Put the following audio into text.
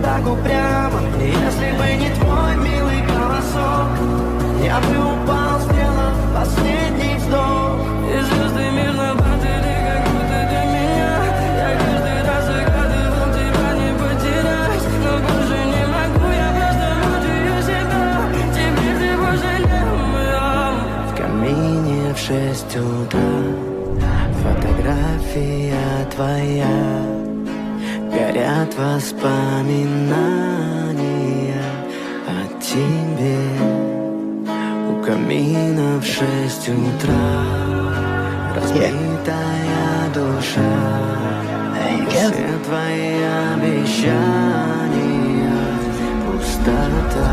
так упрямо. И если бы не твой милый голосок, я бы упал, сделав последний вздох. И звезды мирно падали, как будто для меня. Я каждый раз загадывал тебя не потерять, но больше не могу, я просто мучаю себя. Теперь ты больше не моя. В камине в 6 утра фотография твоя, горят воспоминания о тебе. У камина в 6 утра разбитая душа, все твои обещания пустота.